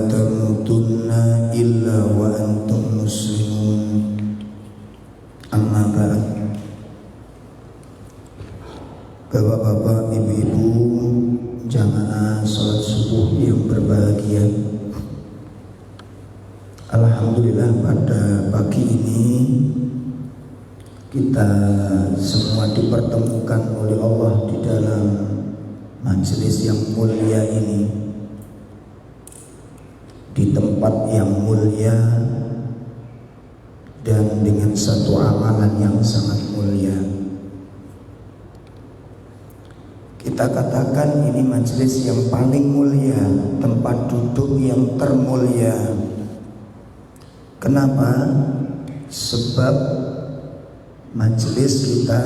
tamutunna illa wa antum muslimun. Amma ba'd. Bapak-bapak, ibu-ibu, jamaah salat subuh yang berbahagia. Alhamdulillah pada pagi ini kita semua dipertemukan oleh Allah di dalam majelis yang mulia ini, di tempat yang mulia dan dengan satu amalan yang sangat mulia. Kita katakan ini majelis yang paling mulia, tempat duduk yang termulia. Kenapa? Sebab majelis kita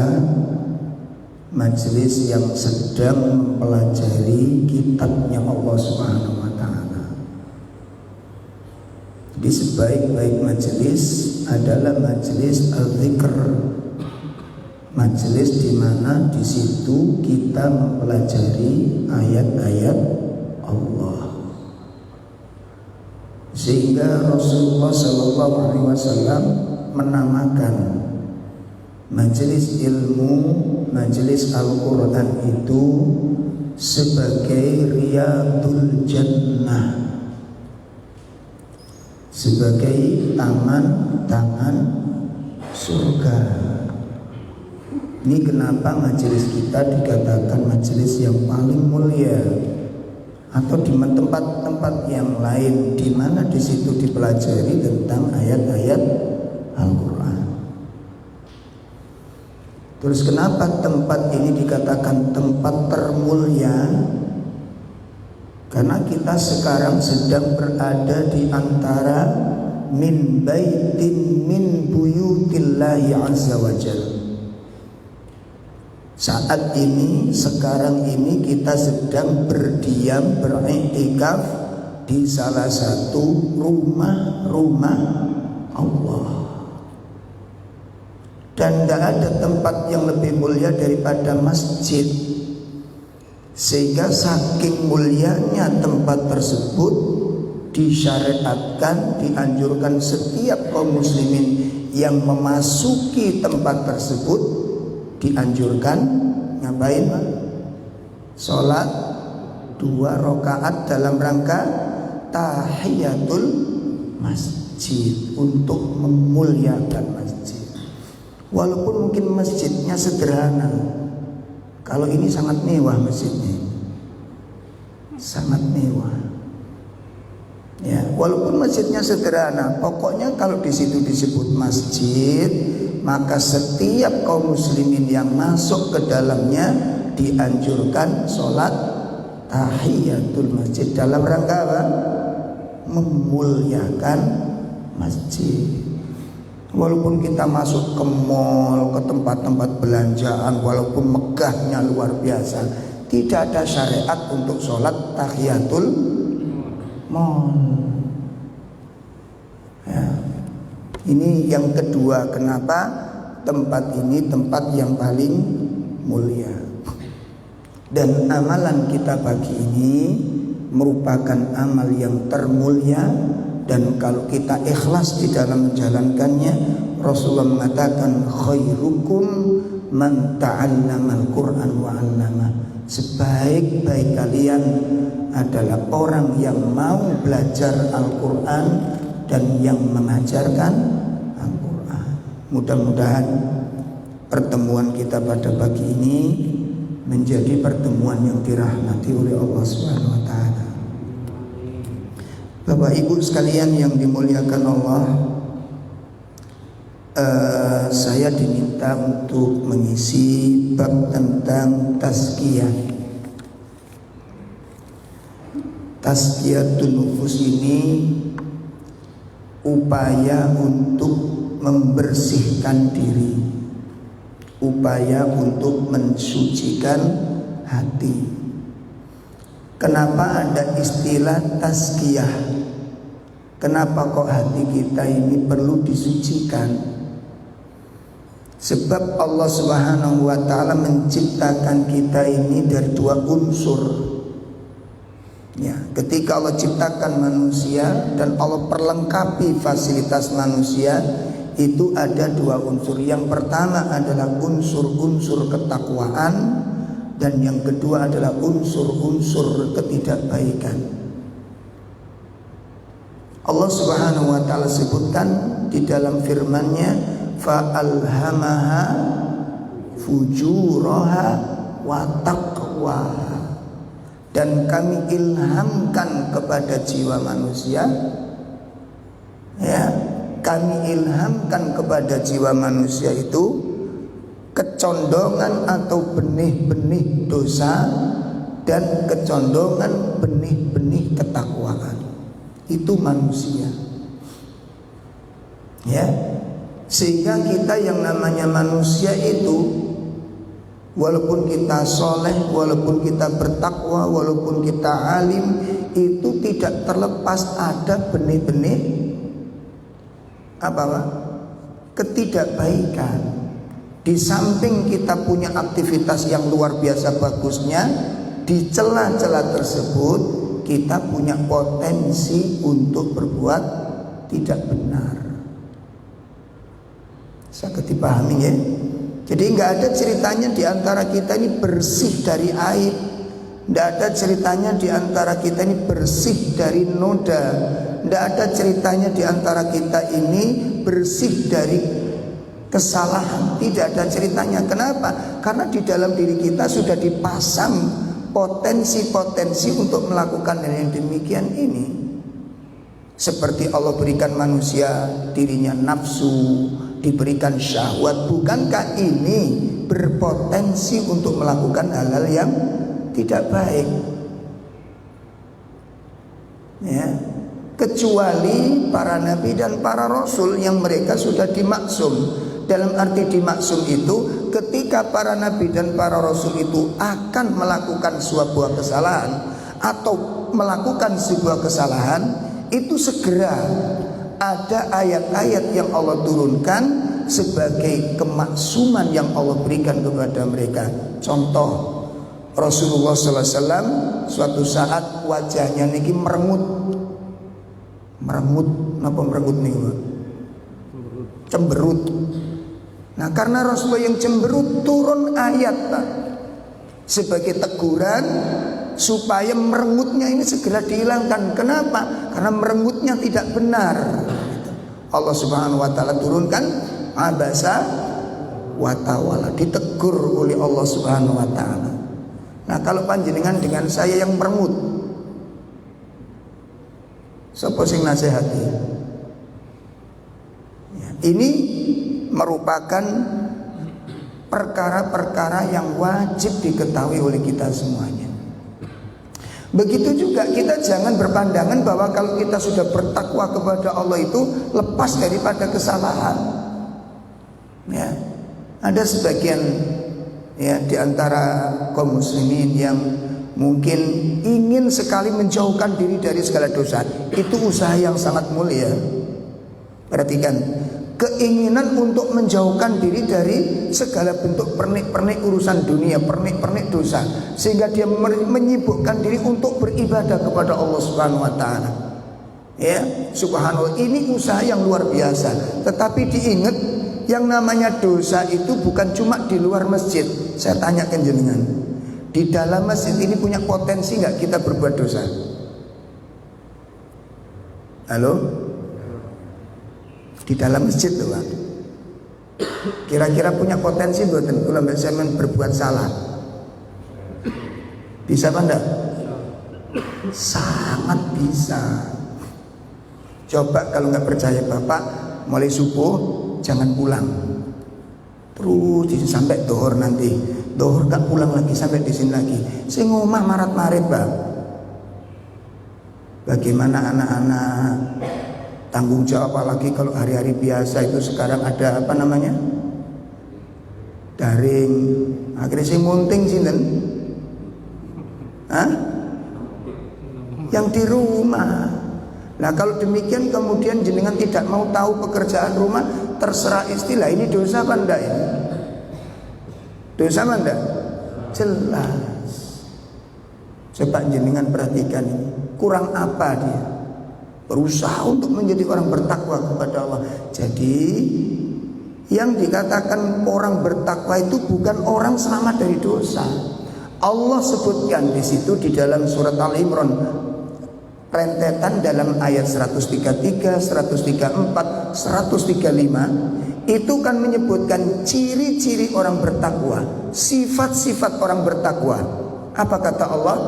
majelis yang sedang mempelajari kitabnya Allah Subhanahu wa ta'ala. Jadi sebaik-baik majelis adalah majelis al-dzikr, majelis di mana di situ kita mempelajari ayat-ayat Allah. Sehingga Rasulullah SAW menamakan majelis ilmu, majelis Al-Quran itu sebagai Riyadul Jannah, sebagai taman-taman surga. Ini kenapa majelis kita dikatakan majelis yang paling mulia, atau di tempat-tempat yang lain di mana di situ dipelajari tentang ayat-ayat Al-Quran. Terus kenapa tempat ini dikatakan tempat termulia? Karena kita sekarang sedang berada di antara min baitin min buyutillahi azza wa jalla. Saat ini, sekarang ini kita sedang berdiam, beriktikaf di salah satu rumah-rumah Allah. Dan tidak ada tempat yang lebih mulia daripada masjid. Sehingga saking mulianya tempat tersebut disyariatkan, dianjurkan setiap kaum muslimin yang memasuki tempat tersebut dianjurkan ngapain? Sholat 2 rakaat dalam rangka tahiyatul masjid, untuk memuliakan masjid. Walaupun mungkin masjidnya sederhana, kalau ini sangat mewah masjidnya, sangat mewah. Ya, walaupun masjidnya sederhana, pokoknya kalau di situ disebut masjid, maka setiap kaum muslimin yang masuk ke dalamnya dianjurkan sholat tahiyatul masjid dalam rangka apa? Memuliakan masjid. Walaupun kita masuk ke mall, ke tempat-tempat belanjaan, walaupun megahnya luar biasa, tidak ada syariat untuk sholat tahiyatul mall. Ya. Ini yang kedua, kenapa tempat ini tempat yang paling mulia. Dan amalan kita pagi ini merupakan amal yang termulia. Dan kalau kita ikhlas di dalam menjalankannya, Rasulullah mengatakan khairukum man ta'allamal Qur'an wa 'allama. Sebaik-baik kalian adalah orang yang mau belajar Al-Quran dan yang mengajarkan Al-Quran. Mudah-mudahan pertemuan kita pada pagi ini menjadi pertemuan yang dirahmati oleh Allah Subhanahu wa ta'ala. Bapak Ibu sekalian yang dimuliakan Allah, saya diminta untuk mengisi bab tentang tazkiyah. Tazkiyatun nufus ini upaya untuk membersihkan diri, upaya untuk mensucikan hati. Kenapa ada istilah tazkiyah? Kenapa kok hati kita ini perlu disucikan? Sebab Allah Subhanahu wa ta'ala menciptakan kita ini dari 2 unsur. Ya, ketika Allah ciptakan manusia dan Allah perlengkapi fasilitas manusia, itu ada dua unsur. Yang pertama adalah unsur-unsur ketakwaan, dan yang kedua adalah unsur-unsur ketidakbaikan. Allah Subhanahu wa taala sebutkan di dalam firman-Nya, fa'alhamaha fujuraha wa taqwaha. Dan kami ilhamkan kepada jiwa manusia, ya, kami ilhamkan kepada jiwa manusia itu kecondongan atau benih-benih dosa dan kecondongan benih-benih ketakwaan. Itu manusia, ya. Sehingga kita yang namanya manusia itu, walaupun kita soleh, walaupun kita bertakwa, walaupun kita alim, itu tidak terlepas ada benih-benih apa? Ketidakbaikan. Di samping kita punya aktivitas yang luar biasa bagusnya, di celah-celah tersebut kita punya potensi untuk berbuat tidak benar. Sangat dipahami ya. Jadi nggak ada ceritanya di antara kita ini bersih dari aib, nggak ada ceritanya di antara kita ini bersih dari noda, nggak ada ceritanya di antara kita ini bersih dari kesalahan. Tidak ada ceritanya. Kenapa? Karena di dalam diri kita sudah dipasang potensi-potensi untuk melakukan hal yang demikian ini. Seperti Allah berikan manusia dirinya nafsu, diberikan syahwat. Bukankah ini berpotensi untuk melakukan hal-hal yang tidak baik? Ya, kecuali para nabi dan para rasul yang mereka sudah dimaksum. Dalam arti dimaksum itu, ketika para nabi dan para rasul itu akan melakukan sebuah kesalahan atau melakukan sebuah kesalahan, itu segera ada ayat-ayat yang Allah turunkan sebagai kemaksuman yang Allah berikan kepada mereka. Contoh, Rasulullah SAW suatu saat wajahnya niki merengut. Napa merengut nih? Cemberut. Nah, karena Rasulullah yang cemberut, turun ayat Pak, sebagai teguran supaya merengutnya ini segera dihilangkan. Kenapa? Karena merengutnya tidak benar. Allah Subhanahu wa taala turunkan abasa wa tawalla, ditegur oleh Allah Subhanahu wa taala. Nah, kalau panjenengan dengan saya yang merengut, sapa sing nasihati? Ya, ini merupakan perkara-perkara yang wajib diketahui oleh kita semuanya. Begitu juga kita jangan berpandangan bahwa kalau kita sudah bertakwa kepada Allah itu lepas daripada kesalahan. Ya, ada sebagian ya di antara kaum muslimin yang mungkin ingin sekali menjauhkan diri dari segala dosa. Itu usaha yang sangat mulia. Perhatikan, keinginan untuk menjauhkan diri dari segala bentuk pernik-pernik urusan dunia, pernik-pernik dosa, sehingga dia menyibukkan diri untuk beribadah kepada Allah Subhanahu wa taala. Ya, subhanallah, ini usaha yang luar biasa. Tetapi diingat, yang namanya dosa itu bukan cuma di luar masjid. Saya tanyakan jenengan, di dalam masjid ini punya potensi nggak kita berbuat dosa? Halo? Di dalam masjid tuh Pak, kira-kira punya potensi buatan ulama zaman berbuat salah? Bisa apa enggak? Sangat bisa. Coba kalau nggak percaya Bapak, mulai subuh jangan pulang, terus sampai dohor, nanti dohor tak pulang lagi sampai di sini lagi. Saya ngomah marat-marit Pak. Bagaimana anak-anak tanggung jawab, apalagi kalau hari-hari biasa itu sekarang ada apa namanya, daring. Akhirnya saya munting sinten? Yang di rumah. Nah, kalau demikian kemudian jenengan tidak mau tahu pekerjaan rumah, terserah istilah, ini dosa apa enggak ini? Dosa apa enggak? Jelas. Coba jenengan perhatikan ini. Kurang apa dia? Berusaha untuk menjadi orang bertakwa kepada Allah. Jadi yang dikatakan orang bertakwa itu bukan orang selamat dari dosa. Allah sebutkan di situ di dalam surat Al-Imran rentetan dalam ayat 133, 134, 135 itu kan menyebutkan ciri-ciri orang bertakwa, sifat-sifat orang bertakwa. Apa kata Allah?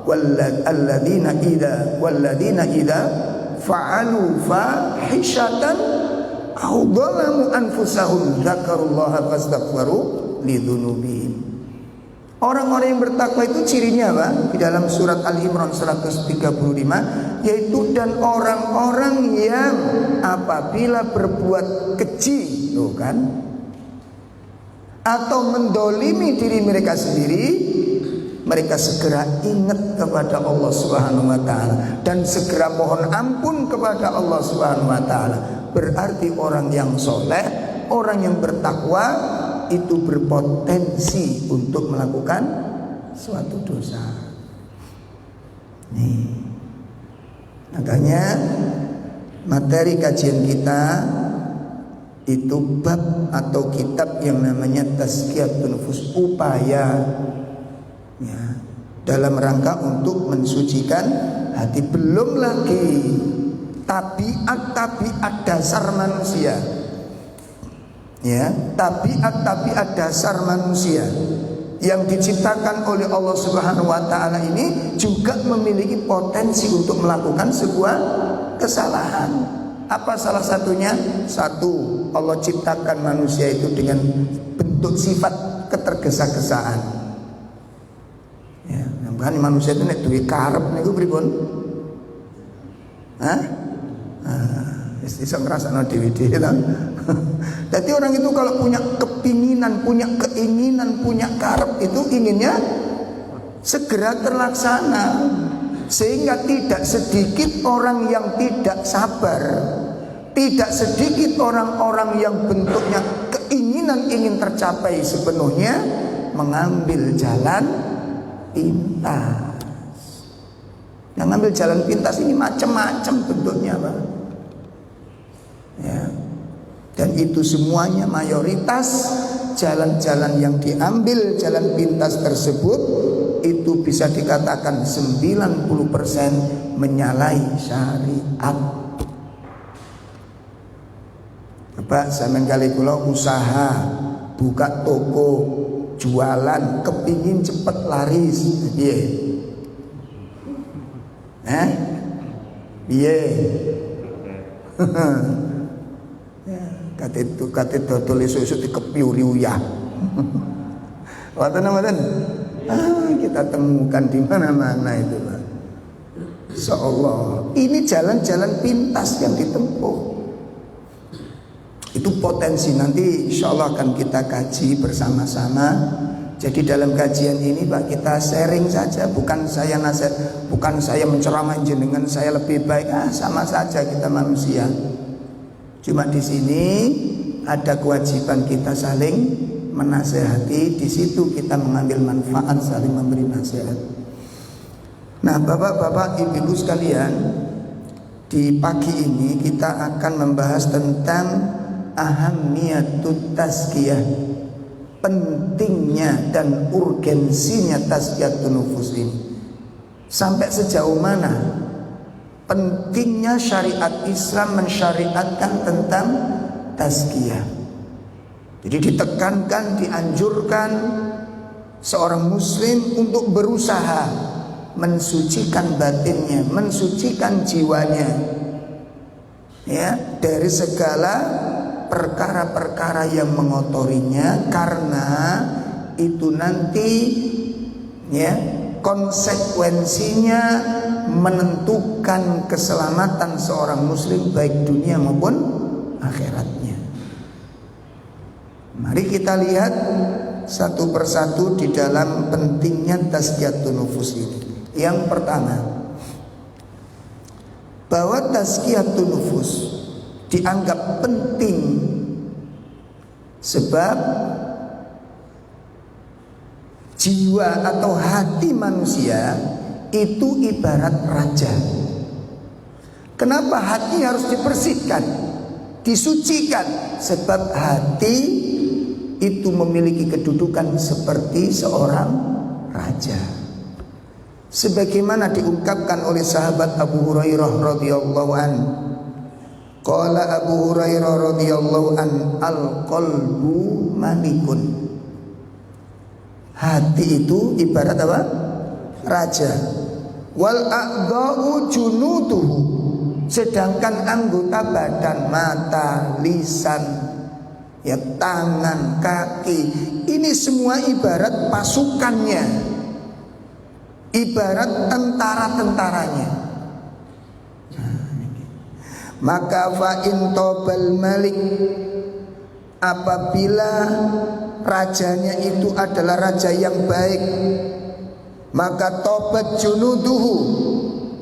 Walladzina idza fa'alu fahishatan aw dhalamu anfusahum dzakarullaha fastaghfiru lidzunubihim. Orang-orang yang bertakwa itu cirinya apa? Di dalam surat Al-Imran 135 yaitu dan orang-orang yang apabila berbuat keji, tuh kan, atau mendolimi diri mereka sendiri, mereka segera ingat kepada Allah Subhanahu wa taala dan segera mohon ampun kepada Allah Subhanahu wa taala. Berarti orang yang soleh, orang yang bertakwa itu berpotensi untuk melakukan suatu dosa. Nih, makanya materi kajian kita itu bab atau kitab yang namanya Tazkiyatun Nufus, upaya ya, dalam rangka untuk mensucikan hati. Belum lagi tabiat dasar manusia, ya, tabiat dasar manusia yang diciptakan oleh Allah Subhanahu wa taala ini juga memiliki potensi untuk melakukan sebuah kesalahan. Apa salah satunya? Satu, Allah ciptakan manusia itu dengan bentuk sifat ketergesa-gesaan. Ya, kan manusia itu nek duwe karep niku pripun? Hah? Iso ngrasakno dhewe-dhewe ta. Jadi orang itu kalau punya kepinginan, punya keinginan, punya karep itu inginnya segera terlaksana. Sehingga tidak sedikit orang yang tidak sabar, tidak sedikit orang-orang yang bentuknya keinginan ingin tercapai sepenuhnya mengambil jalan pintas. Yang ngambil jalan pintas ini macam-macam bentuknya, Pak. Ya. Dan itu semuanya mayoritas jalan-jalan yang diambil jalan pintas tersebut itu bisa dikatakan 90% menyalahi syariat. Bapak sampean kali kula usaha buka toko jualan kepingin cepet laris, piye? Piye? Kate dodol esuk-esuk dikepiuri uyah. Wonten. Kita temukan di mana-mana itu, Pak. Insyaallah. Ini jalan-jalan pintas yang ditempuh. Itu potensi nanti insyaallah akan kita kaji bersama-sama. Jadi dalam kajian ini Pak kita sharing saja, bukan saya nasihat, bukan saya menceramah jenengan saya lebih baik. Sama saja kita manusia. Cuma di sini ada kewajiban kita saling menasehati, di situ kita mengambil manfaat, saling memberi nasihat. Nah, bapak-bapak, ibu-ibu sekalian, di pagi ini kita akan membahas tentang ahamiyatut tazkiyah, pentingnya dan urgensinya tazkiyatun nufus ini. Sampai sejauh mana pentingnya syariat Islam mensyariatkan tentang tazkiyah. Jadi ditekankan, dianjurkan seorang muslim untuk berusaha mensucikan batinnya, mensucikan jiwanya, ya, dari segala perkara-perkara yang mengotorinya, karena itu nanti, ya, konsekuensinya menentukan keselamatan seorang muslim baik dunia maupun akhiratnya. Mari kita lihat satu persatu di dalam pentingnya tazkiyatun nufus ini. Yang pertama, bahwa tazkiyatun nufus dianggap penting sebab jiwa atau hati manusia itu ibarat raja. Kenapa hati harus dibersihkan, disucikan? Sebab hati itu memiliki kedudukan seperti seorang raja. Sebagaimana diungkapkan oleh sahabat Abu Hurairah radhiyallahu an. Qala Abu Hurairah radhiyallahu an, al-qalbu malikun. Hati itu ibarat apa? Raja. Wal a'dha'u junuduhu. Sedangkan anggota badan, mata, lisan, ya tangan, kaki, ini semua ibarat pasukannya, ibarat tentara-tentaranya. Maka fa'in tobal malik, apabila rajanya itu adalah raja yang baik, maka tobat junuduhu,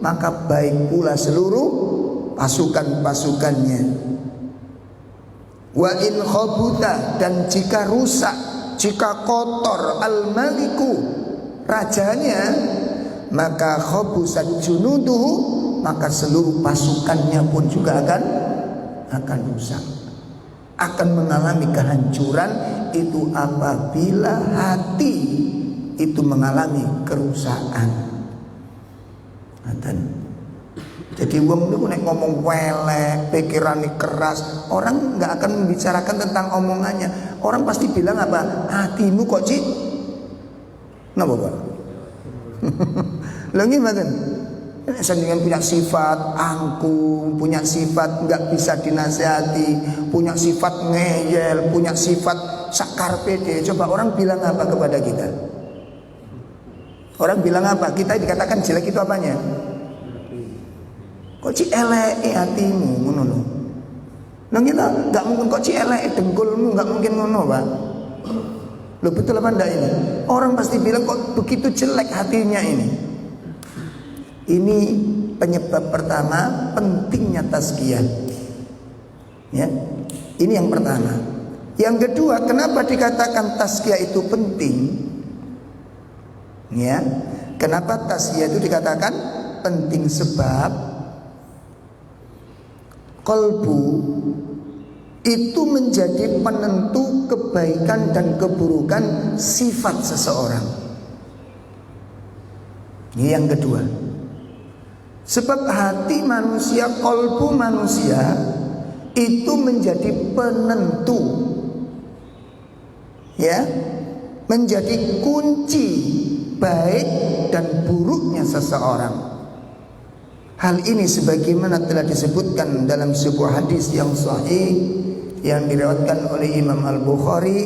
maka baik pula seluruh pasukan-pasukannya. Wa in khabuta, dan jika rusak, jika kotor al-maliku, rajanya, maka khabusat junuduhu, maka seluruh pasukannya pun juga akan rusak, akan mengalami kehancuran. Itu apabila hati itu mengalami kerusakan. Jadi wong niku nek ngomong welek, pikirane keras, orang nggak akan membicarakan tentang omongannya. Orang pasti bilang apa? Hatimu kok cik? Napa Pak? Lha nggih Sendirian punya sifat angkuh, punya sifat nggak bisa dinasihati, punya sifat ngeyel, punya sifat sakar pede. Coba orang bilang apa kepada kita? Orang bilang apa? Kita dikatakan jelek itu apanya? Kok ci elek hatimu ngono lho. Nang kita nggak mungkin kok ci elek dengkulmu, nggak mungkin ngono, Pak. Lo betul apa enggak ini? Orang pasti bilang kok begitu jelek hatinya ini. Ini penyebab pertama pentingnya tazkiyah. Ya. Ini yang pertama. Yang kedua, kenapa dikatakan tazkiyah itu penting? Ya. Kenapa tazkiyah itu dikatakan penting? Sebab qalbu itu menjadi penentu kebaikan dan keburukan sifat seseorang. Ini yang kedua. Sebab hati manusia, qalbu manusia itu menjadi penentu, ya, menjadi kunci baik dan buruknya seseorang. Hal ini sebagaimana telah disebutkan dalam sebuah hadis yang sahih yang diriwayatkan oleh Imam Al-Bukhari.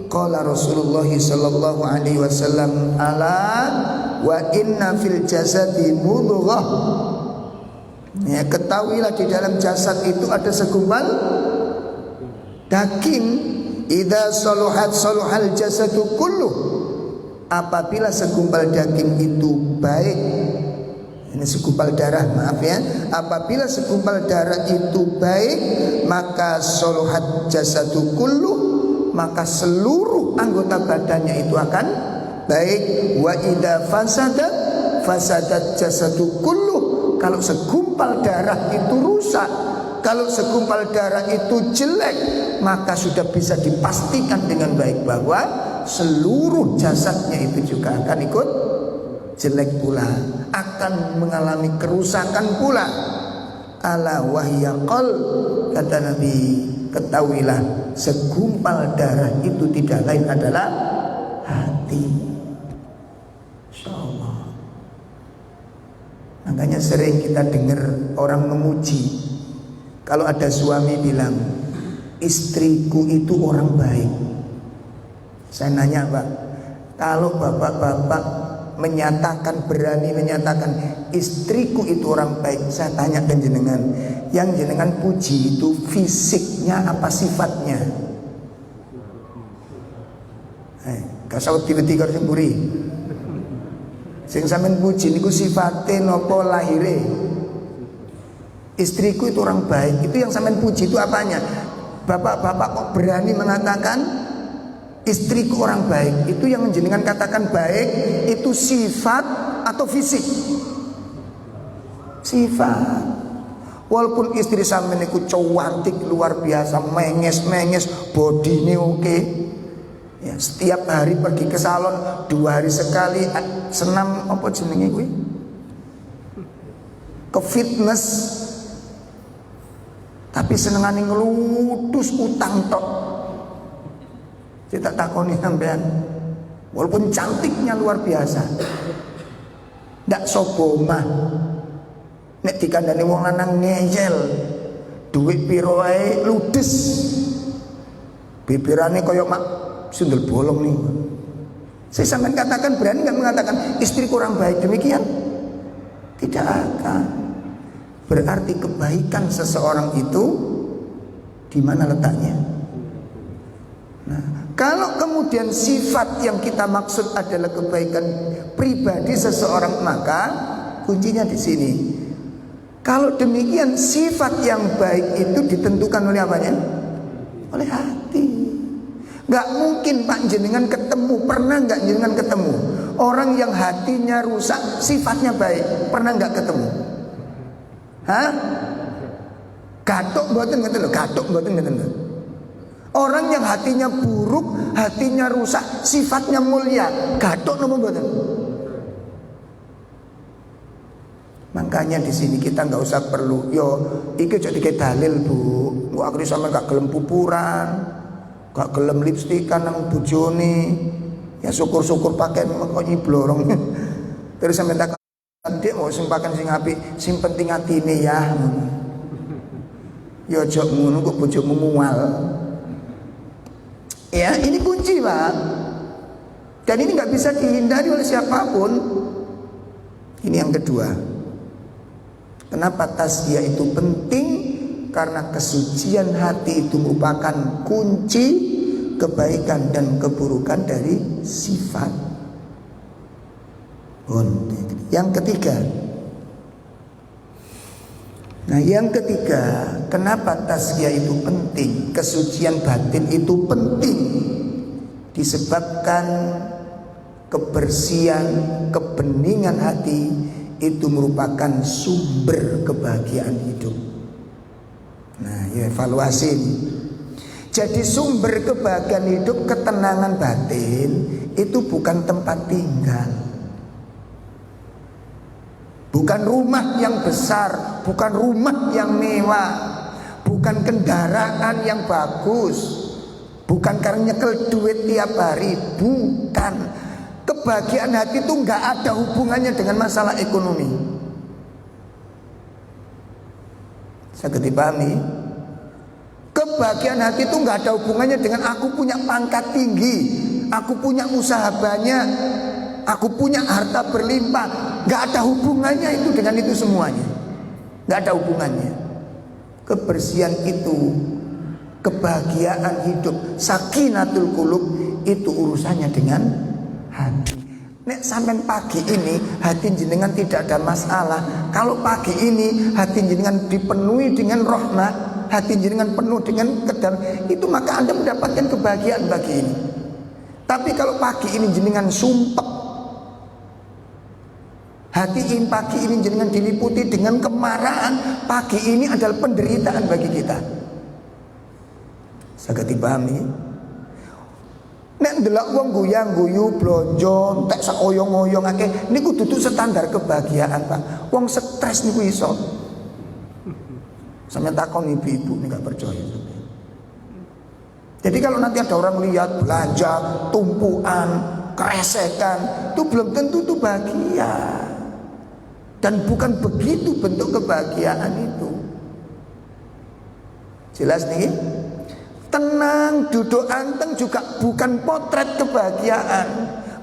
Qala Rasulullah sallallahu alaihi wasallam, ala wa inna fil jasadi mudghah. Ya, ketahuilah di dalam jasad itu ada segumpal daging. Idza saluhat saluhal jasadu kulluh. Apabila segumpal daging itu baik, ini segumpal darah, maaf ya. Apabila segumpal darah itu baik, maka saluhat jasadu kulluh, maka seluruh anggota badannya itu akan baik. Wa idza fasadat jasadu kulluh. Kalau segumpal darah itu rusak, kalau segumpal darah itu jelek, maka sudah bisa dipastikan dengan baik bahwa seluruh jasadnya itu juga akan ikut jelek pula, akan mengalami kerusakan pula. Ala wahya qal, kata Nabi, ketahuilah segumpal darah itu tidak lain adalah hati. Insyaallah. Makanya sering kita dengar orang memuji. Kalau ada suami bilang, istriku itu orang baik. Saya nanya, Pak, kalau bapak-bapak menyatakan, berani menyatakan istriku itu orang baik, saya tanyakan jenengan, yang jenengan puji itu fisiknya apa sifatnya? Kasau tiba-tiba semburi. Sing sampean puji niku sifate napa lahire? Istriku itu orang baik. Itu yang sampean puji itu apanya? Bapak-bapak kok berani mengatakan istriku orang baik? Itu yang jenengan katakan baik itu sifat atau fisik? Sifat. Walaupun istri sampeyan niku cantik luar biasa, menges-menges, bodine oke. Ya, setiap hari pergi ke salon 2 hari sekali, senam apa jenenge kuwi? Ke fitness. Tapi senengane ngelutus utang tok. Saya tak takoni sampean. Walaupun cantiknya luar biasa, ndak sobomah. Nek dikandani wong lanang ngeyel, duit piro wae ludes. Bibirane koyo mak sundel bolong nih. Saya sampean katakan, berani nggak mengatakan istri kurang baik demikian? Tidak akan. Berarti kebaikan seseorang itu di mana letaknya? Nah, kalau kemudian sifat yang kita maksud adalah kebaikan pribadi seseorang, maka kuncinya di sini. Kalau demikian, sifat yang baik itu ditentukan oleh apanya? Oleh hati. Gak mungkin Pak jenengan ketemu, pernah gak jenengan ketemu orang yang hatinya rusak, sifatnya baik? Pernah gak ketemu? Hah? Gatuk mboten ngeten lho, gatuk mboten ngeten lho. Orang yang hatinya buruk, hatinya rusak, sifatnya mulia, gatuk napa mboten? Makanya di sini kita nggak usah perlu yo iki jadi kayak dalil bu, gua akhirnya sama gak gelem pupuran, gak gelem lipstikan nang bojone, ya syukur-syukur pakai kok nyiblorong. Terus sampe tak dia mau sempakan sing apik, sing penting atine ya. Yo ojo ngono kok bojomu mual. Ya ini kunci Pak. Dan ini nggak bisa dihindari oleh siapapun. Ini yang kedua. Kenapa tasbih itu penting? Karena kesucian hati itu merupakan kunci kebaikan dan keburukan dari sifat. Yang ketiga. Nah, yang ketiga, kenapa tasbih itu penting? Kesucian batin itu penting disebabkan kebersihan, kebeningan hati itu merupakan sumber kebahagiaan hidup. Nah, ya evaluasi ini. Jadi sumber kebahagiaan hidup, ketenangan batin itu bukan tempat tinggal, bukan rumah yang besar, bukan rumah yang mewah, bukan kendaraan yang bagus, bukan karena nyekel duit tiap hari, bukan. Kebahagiaan hati itu nggak ada hubungannya dengan masalah ekonomi. Saya dipahami? Kebahagiaan hati itu nggak ada hubungannya dengan aku punya pangkat tinggi, aku punya usaha banyak, aku punya harta berlimpah. Nggak ada hubungannya itu dengan itu semuanya. Nggak ada hubungannya. Kebersihan itu, kebahagiaan hidup, sakinatul qulub itu urusannya dengan hati. Nek sampean pagi ini hati jenengan tidak ada masalah. Kalau pagi ini hati jenengan dipenuhi dengan rahmat, hati jenengan penuh dengan kedam, itu maka Anda mendapatkan kebahagiaan pagi ini. Tapi kalau pagi ini jenengan sumpek, hati ini pagi ini jenengan diliputi dengan kemarahan, pagi ini adalah penderitaan bagi kita. Saged dipahami? Nek ndelok wong guyang-guyu blonjo entek sak oyong-oyong akeh niku dudu standar kebahagiaan, Pak. Wong stres niku iso. Sampe takon ibu-ibu nek gak percaya. Jadi kalau nanti ada orang lihat belanja tumpuan, keresekan, itu belum tentu itu bahagia. Dan bukan begitu bentuk kebahagiaan itu. Jelas nih? Tenang, duduk anteng juga bukan potret kebahagiaan.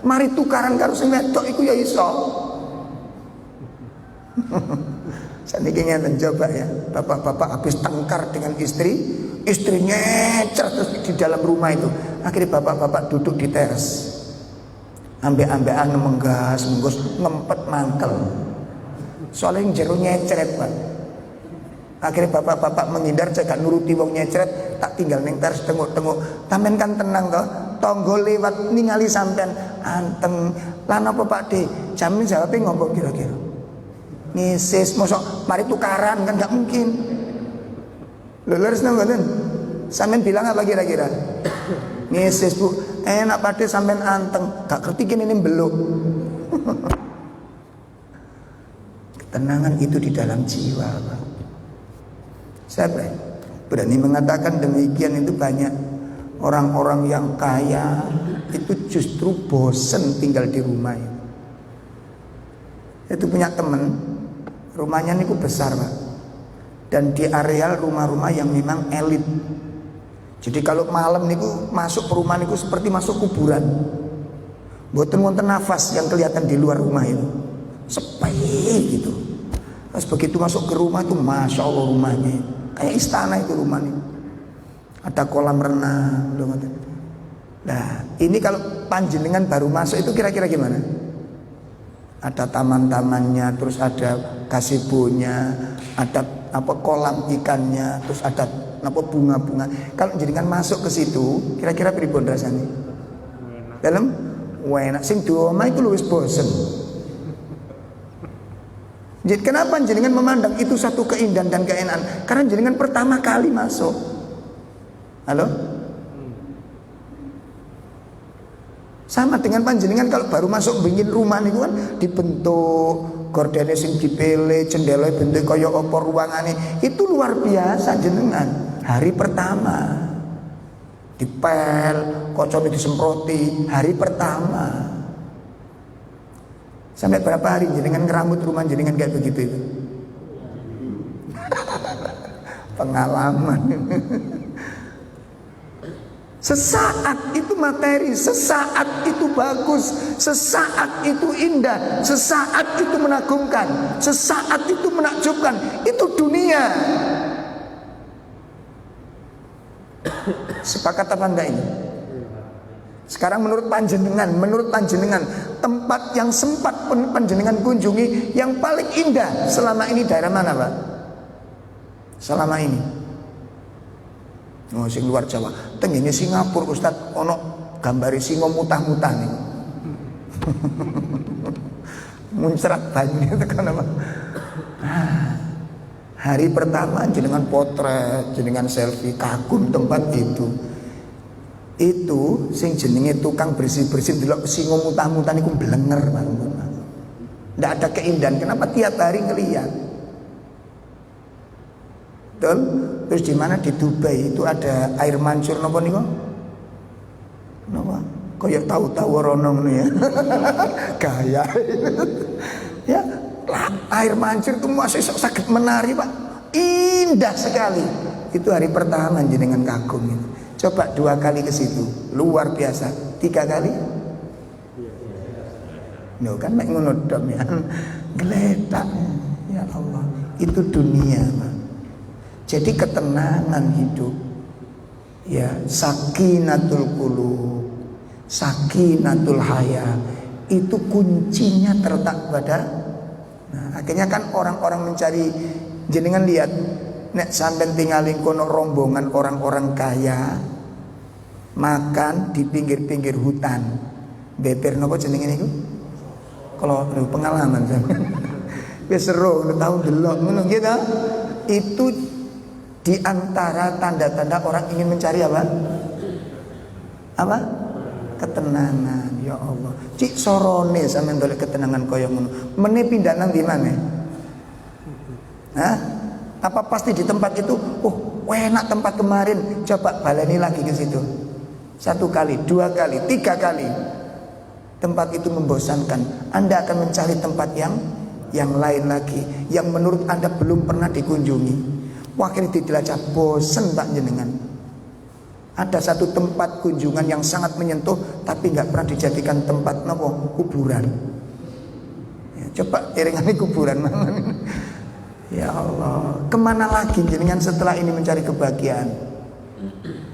Mari tukaran karo sing wedok iku ya iso. Saniki ngenten coba ya. Bapak-bapak habis tengkar dengan istri, istrinya nyecer terus di dalam rumah itu. Akhirnya bapak-bapak duduk di teras. Ambek-ambekan menggas, ngempet mangkel. Soalnya jero nyecret, Pak. Akhirnya bapak-bapak menghindar, saya gak nuruti wong nyecret, tak tinggal neng teras tengok-tengok. Tamen kan tenang toh, tonggo lewat ningali sampean anteng. Lah napa Pak De? Jamin jawabe ngopo kira-kira? Ngisis mosok mari tukaran kan gak mungkin. Lho leres nang mboten? Sampean bilang apa kira-kira? Ngisis Bu, enak Pak De sampean anteng, gak ngerti kene beluk. Ketenangan itu di dalam jiwa Pak. Saya berani mengatakan demikian. Itu banyak orang-orang yang kaya itu justru bosen tinggal di rumah. Itu punya teman, rumahnya niku besar Pak, dan di areal rumah-rumah yang memang elit. Jadi kalau malam niku masuk perumahan niku seperti masuk kuburan. Mboten wonten nafas yang kelihatan di luar rumah itu. Sepi gitu. Terus begitu masuk ke rumah itu masya Allah rumahnya kayak istana itu rumahnya. Ada kolam renang. Nah ini kalau panjenengan baru masuk itu kira-kira gimana? Ada taman-tamannya, terus ada gazebonya, ada kolam ikannya, terus ada bunga-bunga. Kalau jenengan masuk ke situ, kira-kira pripun rasanya? Dalam enak sing duoma itu luwes bosen. Jadi kenapa jenengan memandang itu satu keindahan dan keenakan? Karena jenengan pertama kali masuk. Halo? Sama dengan panjenengan kalau baru masuk bingin rumah niku kan dibentuk, gordene sing dipilih, jendela bentuk kaya apa ruangane. Itu luar biasa jenengan. Hari pertama dipel, kocone disemproti, hari pertama. Sampai berapa hari jenengan ngerambut rumah jenengan kayak begitu itu? Pengalaman. Sesaat itu materi, sesaat itu bagus, sesaat itu indah, sesaat itu menakjubkan, sesaat itu menakjubkan. Itu dunia. Sepakat apa enggak ini? Sekarang menurut panjenengan, tempat yang sempat panjenengan kunjungi yang paling indah selama ini daerah mana Pak? Selama ini? Oh, sing luar Jawa. Tengene Singapura Ustaz, ono gambari singa mutah-mutah nih. Muncrat banyu tekan apa? Hari pertama jenengan potret, jenengan selfie, kagum tempat itu. Itu sing jenenge tukang bersih-bersih delok singa mutah-mutah niku blenger Pak. Ndak ada keindahan. Kenapa tiap hari ngelihat? Betul? Terus di mana di Dubai itu ada air mancur napa niku? Napa? Kayak tahu-tahu rono ngono ya. Gaya. Ya, air mancur itu masih sakit menari Pak. Indah sekali. Itu hari pertama jenengan kagum itu. Coba 2 kali ke situ, luar biasa. 3 kali? No kan mek ngono dom ya. Geletak. Ya Allah, itu dunia, Pak. Jadi ketenangan hidup. Ya, sakinatul qulub, sakinatul haya. Itu kuncinya terletak pada. Nah, akhirnya kan orang-orang mencari, jenengan lihat nek sampean tinggalin kono rombongan orang-orang kaya makan di pinggir-pinggir hutan. Beber napa jenenge niku? Kalau pengalaman sampean. Wis seru tau delok ngono gitu. Itu di antara tanda-tanda orang ingin mencari apa? Apa? Ketenangan. Ya Allah. Cik sorone sampean golek ketenangan kaya ngono. Mene pindah nang di mana? Hah? Apa pasti di tempat itu? Oh, enak tempat kemarin. Coba baleni lagi ke situ. 1 kali, 2 kali, 3 kali. Tempat itu membosankan. Anda akan mencari tempat yang lain lagi, yang menurut Anda belum pernah dikunjungi. Wakil dijelajah bosen Pak jenengan. Ada satu tempat kunjungan yang sangat menyentuh, tapi nggak pernah dijadikan tempat nopo kuburan. Ya, coba iringane kuburan mana? Ya Allah, kemana lagi jenengan setelah ini mencari kebahagiaan?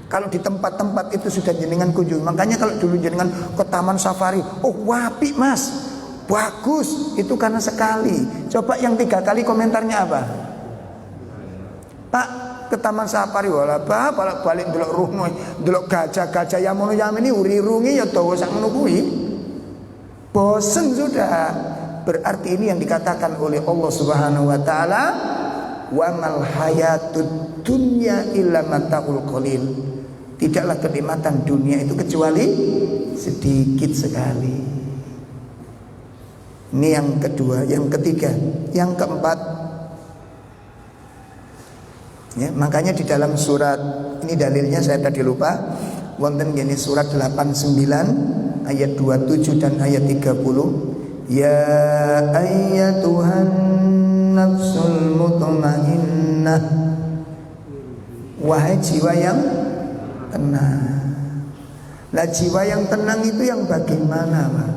Kalau di tempat-tempat itu sudah jenengan kunjungi. Makanya kalau dulu jenengan ke taman safari, oh wapi mas, bagus, itu karena sekali. Coba yang 3 kali komentarnya apa? Pak, ke Taman Safari wala balik delok rumo, delok gajah-gajah yang mono ini uri-rungi ya dawa sak ngono kuwi. Bosen sudah. Berarti ini yang dikatakan oleh Allah Subhanahu wa taala, wa mal hayatud dunya illa mataul qalil. Tidaklah kenikmatan dunia itu kecuali sedikit sekali. Ini yang kedua, yang ketiga, yang keempat. Ya, makanya di dalam surat ini dalilnya saya tadi lupa. Wonten gini surat 89 ayat 27 dan ayat 30. Ya ayyatuhan nafsul mutmainnah, wahai jiwa yang tenang. Lah jiwa yang tenang itu yang bagaimana, Pak?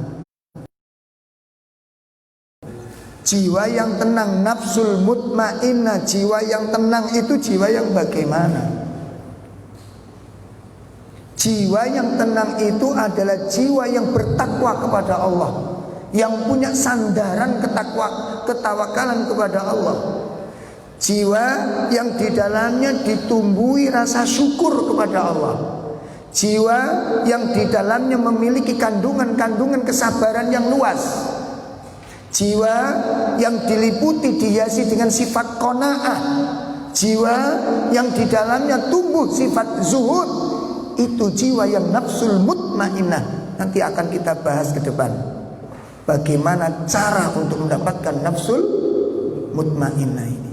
Jiwa yang tenang, nafsul mutmainnah, jiwa yang tenang itu jiwa yang bagaimana? Jiwa yang tenang itu adalah jiwa yang bertakwa kepada Allah, yang punya sandaran ketawakalan kepada Allah. Jiwa yang di dalamnya ditumbuhi rasa syukur kepada Allah. Jiwa yang di dalamnya memiliki kandungan-kandungan kesabaran yang luas. Jiwa yang diliputi dihiasi dengan sifat qanaah. Jiwa yang di dalamnya tumbuh sifat zuhud. Itu jiwa yang nafsul mutmainnah. Nanti akan kita bahas ke depan. Bagaimana cara untuk mendapatkan nafsul mutmainnah ini.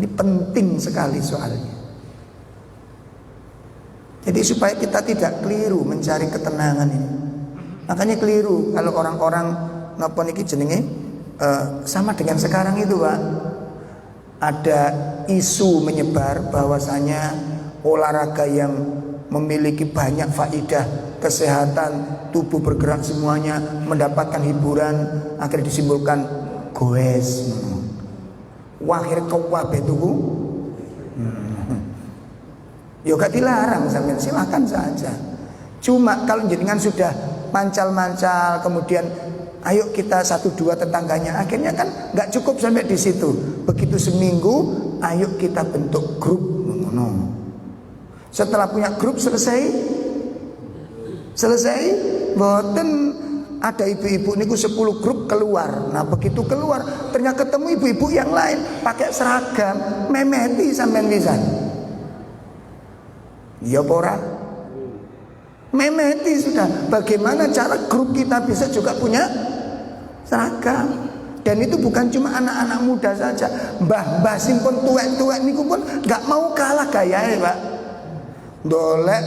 Ini penting sekali soalnya. Jadi supaya kita tidak keliru mencari ketenangan ini. Makanya keliru kalau orang-orang ngapa niki jenenge sama dengan sekarang itu, Pak. Ada isu menyebar bahwasanya olahraga yang memiliki banyak faidah kesehatan, tubuh bergerak semuanya, mendapatkan hiburan, akhirnya disimpulkan goes. Wahir kabeh tuku. Ya gak dilarang sampean, silakan saja. Cuma kalau jenengan sudah mancal-mancal, kemudian ayo kita 1-2 tetangganya, akhirnya kan nggak cukup sampai di situ. Begitu seminggu, ayo kita bentuk grup. Setelah punya grup selesai, boten ada ibu-ibu niku 10 grup keluar. Nah begitu keluar, ternyata ketemu ibu-ibu yang lain pakai seragam, memeti sampean pisan. Ya pora. Memeti sudah. Bagaimana cara grup kita bisa juga punya seragam? Dan itu bukan cuma anak-anak muda saja, mbah-mbah simpun tuwek-tuwek niku pun nggak mau kalah gayae, Pak. Dolek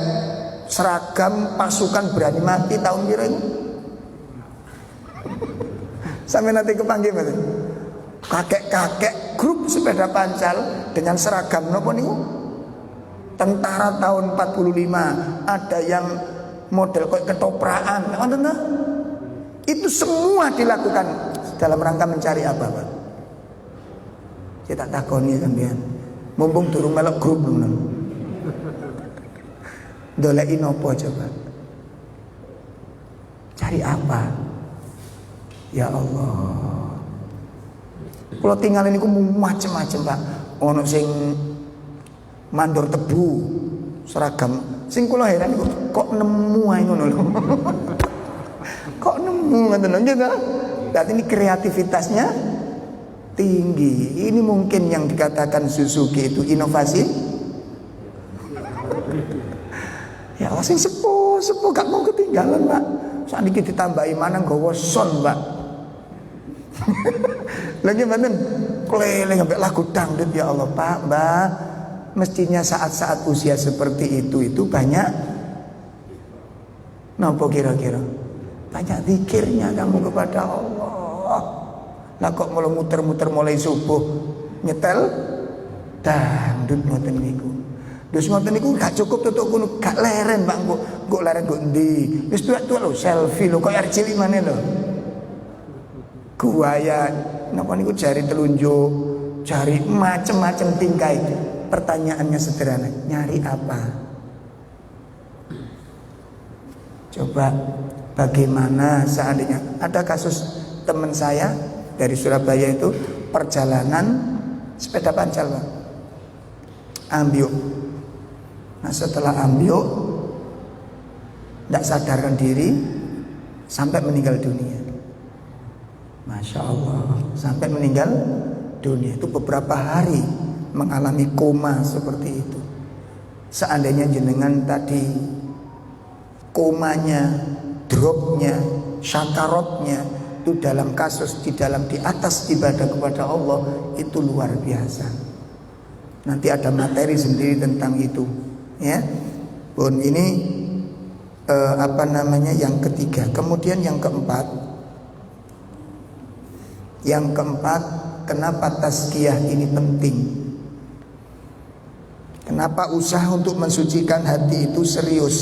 seragam pasukan berani mati tahun kira ini. Sampai nanti kepanggil betul. Kakek-kakek grup sepeda pancal dengan seragam nopo niku? Tentara tahun 45, ada yang model kayak ketopraan. Itu semua dilakukan dalam rangka mencari apa, Pak? Saya tak takoni sampean. Mumpung durung melok grup belum. Doleki nopo coba? Cari apa? Ya Allah. Kalau tinggal ini ku macem-macem, Pak. Ono sing mandor tebu seragam. Sing kula heran kok nemu ae ngono lho. Kok nemu ngoten lho gitu. Berarti ini kreativitasnya tinggi. Ini mungkin yang dikatakan Suzuki itu inovasi. Ya Allah, sing sepuh gak mau ketinggalan, Pak. Saat ini ditambahi mana nggawa son, Pak. Lagi mboten keliling sampai lagu dangdut. Ya Allah, Pak, Mbak. Mestinya saat-saat usia seperti itu banyak napa kira-kira? Banyak zikirnya kamu kepada Allah. Lah kok mulai muter-muter mulai subuh nyetel dangdut ngoten niku. Terus ngoten niku gak cukup tutuk kuno, gak leren, Pak. Kok leren kok ndi? Wis tuwek-tuwek lho, selfie lho, kok arep cilik maneh lho. Guaya napa niku jari telunjuk, jari macem-macem tingkai. Pertanyaannya sederhana, nyari apa? Coba bagaimana seandainya ada kasus teman saya dari Surabaya itu perjalanan sepeda pancal, Pak. ambyuk. Nah setelah ambyuk, tidak sadarkan diri sampai meninggal dunia. Masya Allah, sampai meninggal dunia. Itu beberapa hari mengalami koma seperti itu. Seandainya jenengan tadi komanya, dropnya, syakarotnya itu dalam kasus di atas ibadah kepada Allah, itu luar biasa. Nanti ada materi sendiri tentang itu, ya. Pun ini yang ketiga. Kemudian yang keempat, kenapa tazkiyah ini penting? Kenapa usaha untuk mensucikan hati itu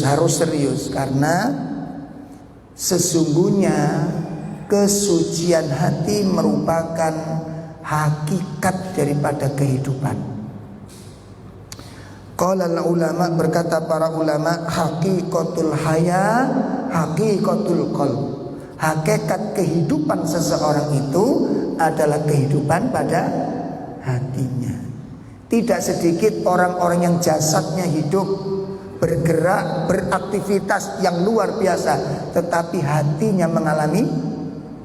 harus serius? Karena sesungguhnya kesucian hati merupakan hakikat daripada kehidupan. Qala ulama, berkata para ulama, haqiqatul haya, haqiqatul qalb. Hakikat kehidupan seseorang itu adalah kehidupan pada hatinya. Tidak sedikit orang-orang yang jasadnya hidup, bergerak, beraktivitas yang luar biasa, tetapi hatinya mengalami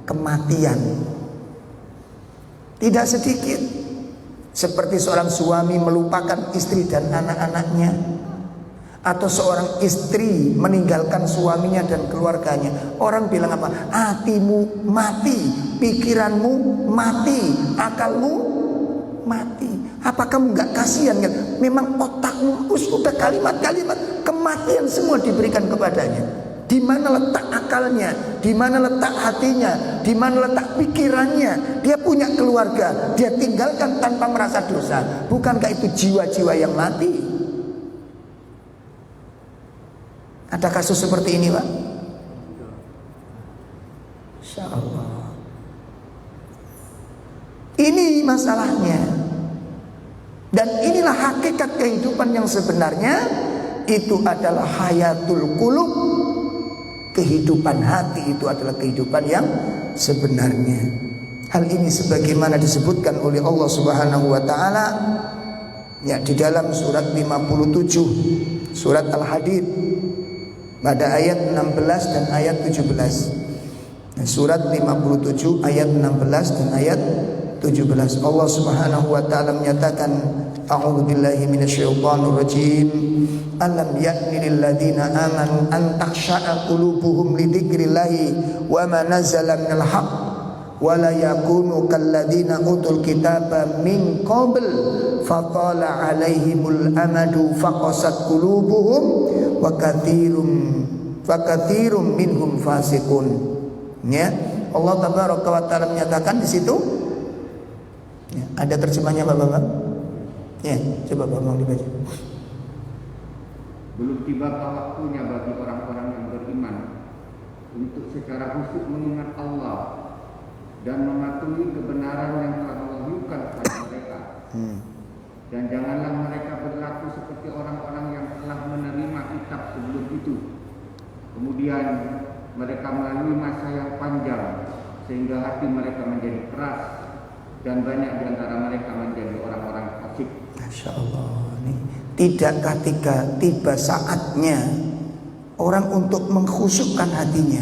kematian. Tidak sedikit. Seperti seorang suami melupakan istri dan anak-anaknya, atau seorang istri meninggalkan suaminya dan keluarganya. Orang bilang apa? Hatimu mati, pikiranmu mati, akalmu mati. Apa kamu gak kasihan kan? Memang otakmu sudah kalimat-kalimat kematian semua diberikan kepadanya. Di mana letak akalnya? Di mana letak hatinya? Di mana letak pikirannya? Dia punya keluarga, dia tinggalkan tanpa merasa dosa. Bukankah itu jiwa-jiwa yang mati? Ada kasus seperti ini, Pak? Insya Allah. Ini masalahnya. Dan inilah hakikat kehidupan yang sebenarnya. Itu adalah hayatul qulub. Kehidupan hati itu adalah kehidupan yang sebenarnya. Hal ini sebagaimana disebutkan oleh Allah Subhanahu wa taala ya di dalam surat 57 surat Al-Hadid pada ayat 16 dan ayat 17. Nah, surat 57 ayat 16 dan ayat 17. Allah Subhanahu wa taala menyatakan, a'udzu billahi minasyaitonir rajim. Alam ya'ni lil ladzina amanu an takhsha'a qulubuhum li dzikrillahi wa ma nazala minal haqq wa la yakunu kal ladzina utul kitaba min qabl fatala 'alaihimul amadu faqasat qulubuhum wa katsirum minhum fasiqun. Ya, Allah tabaraka wa taala menyatakan di situ. Ya, ada terjemahnya Bapak-bapak? Ya, coba Bapak dibaca. Belum tibakah waktunya bagi orang-orang yang beriman untuk secara khusyuk mengingat Allah dan mematuhi kebenaran yang telah diwahyukan kepada mereka. Dan janganlah mereka berlaku seperti orang-orang yang telah menerima kitab sebelum itu. Kemudian mereka melalui masa yang panjang sehingga hati mereka menjadi keras dan banyak di antara mereka menjadi orang-orang fasik. Masya Allah. Tidakkah tiba saatnya orang untuk mengkhusyukkan hatinya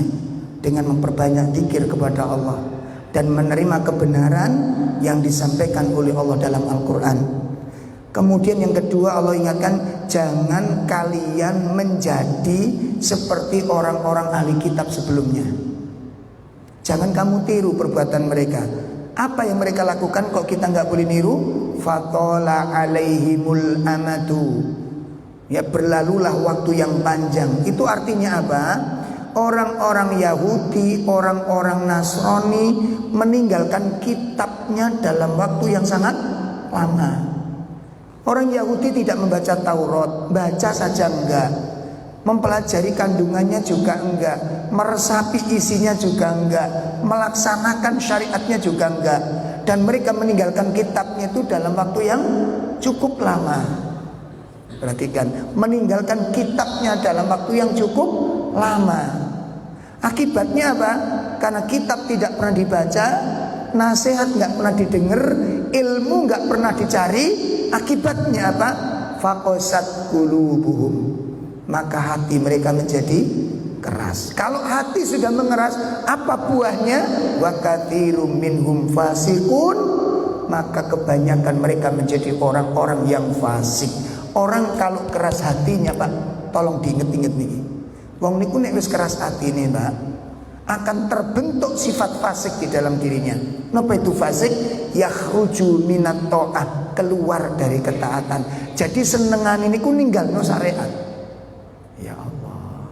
dengan memperbanyak zikir kepada Allah dan menerima kebenaran yang disampaikan oleh Allah dalam Al-Quran. Kemudian yang kedua, Allah ingatkan, jangan kalian menjadi seperti orang-orang ahli kitab sebelumnya. Jangan kamu tiru perbuatan mereka. Apa yang mereka lakukan kok kita nggak boleh niru? Fatola alaihimul amatu. Ya, berlalulah waktu yang panjang. Itu artinya apa? Orang-orang Yahudi, orang-orang Nasrani meninggalkan kitabnya dalam waktu yang sangat lama. Orang Yahudi tidak membaca Taurat, baca saja enggak, mempelajari kandungannya juga enggak, meresapi isinya juga enggak, melaksanakan syariatnya juga enggak. Dan mereka meninggalkan kitabnya itu dalam waktu yang cukup lama. Perhatikan, meninggalkan kitabnya dalam waktu yang cukup lama. Akibatnya apa? Karena kitab tidak pernah dibaca, nasihat enggak pernah didengar, ilmu enggak pernah dicari. Akibatnya apa? faqasat qulubuhum, maka hati mereka menjadi keras. Kalau hati sudah mengeras, apa buahnya? Wa katsirum minhum fasiqun, maka kebanyakan mereka menjadi orang-orang yang fasik. Orang kalau keras hatinya, Pak, tolong diinget-inget nih. Wong niku nek wis keras hati nih, Pak, akan terbentuk sifat fasik di dalam dirinya. Napa itu fasik? Yakhruju minat ta'ah, keluar dari ketaatan. Jadi senengan ini ku ninggalno syariat. Ya Allah.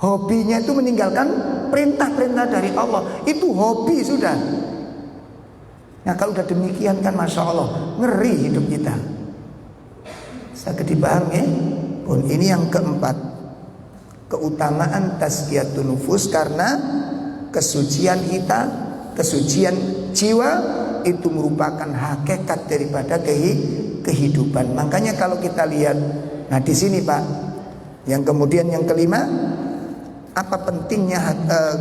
Hobinya itu meninggalkan perintah-perintah dari Allah. Itu hobi sudah. Nah kalau udah demikian kan Masya Allah, ngeri hidup kita. Saged dipaham ya? Pun ini yang keempat, keutamaan tazkiyatun nufus, karena kesucian kita, kesucian jiwa itu merupakan hakikat daripada kehidupan. Makanya kalau kita lihat, nah di sini Pak, yang kemudian yang kelima, apa pentingnya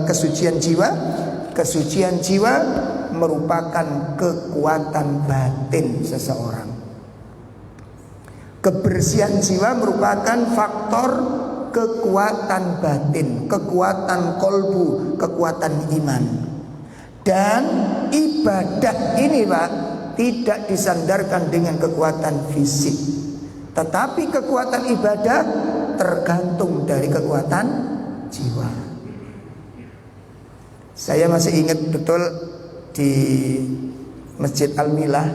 kesucian jiwa? Kesucian jiwa merupakan kekuatan batin seseorang. Kebersihan jiwa merupakan faktor kekuatan batin, kekuatan kolbu, kekuatan iman. Dan ibadah ini Pak tidak disandarkan dengan kekuatan fisik, tetapi kekuatan ibadah tergantung dari kekuatan jiwa. Saya masih ingat betul di Masjid Al-Milah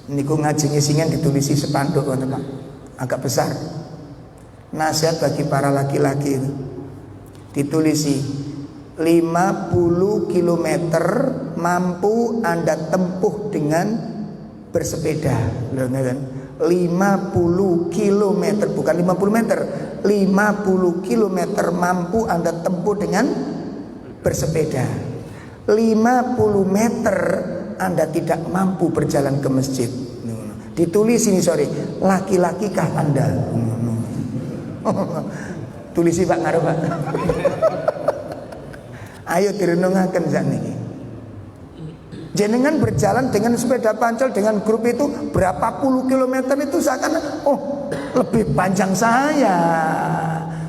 niku ngaji ngisingan ditulisi sepanduk Pak, agak besar. Nasihat bagi para laki-laki itu ditulisi 50 km mampu Anda tempuh dengan bersepeda. 50 km, bukan 50 meter, 50 km mampu Anda tempuh dengan bersepeda. 50 meter Anda tidak mampu berjalan ke masjid. Ditulis ini, sorry, laki-laki kah Anda? Tulisi Pak ngaruh Pak. Ayo direnungaken sakniki. Jenengan berjalan dengan sepeda pancel dengan grup itu berapa puluh kilometer itu seakan lebih panjang saya.